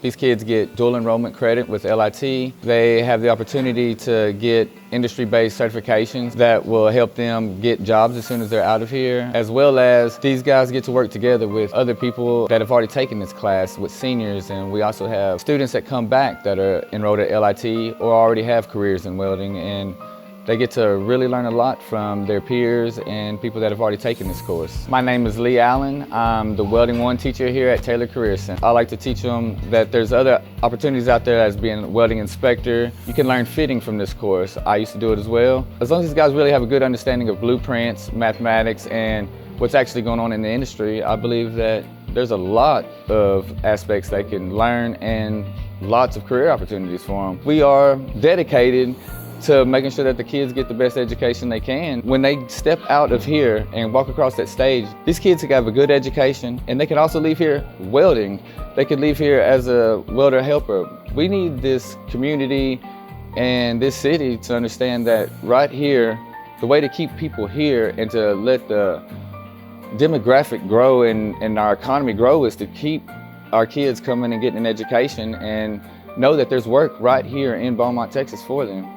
These kids get dual enrollment credit with LIT. They have the opportunity to get industry-based certifications that will help them get jobs as soon as they're out of here, as well as these guys get to work together with other people that have already taken this class with seniors, and we also have students that come back that are enrolled at LIT or already have careers in welding, and they get to really learn a lot from their peers and people that have already taken this course. My name is Lee Allen. I'm the Welding 1 teacher here at Taylor Career Center. I like to teach them that there's other opportunities out there as being a welding inspector. You can learn fitting from this course. I used to do it as well. As long as these guys really have a good understanding of blueprints, mathematics, and what's actually going on in the industry, I believe that there's a lot of aspects they can learn and lots of career opportunities for them. We are dedicated to making sure that the kids get the best education they can. When they step out of here and walk across that stage, these kids can have a good education, and they can also leave here welding. They could leave here as a welder helper. We need this community and this city to understand that right here, the way to keep people here and to let the demographic grow and our economy grow is to keep our kids coming and getting an education and know that there's work right here in Beaumont, Texas for them.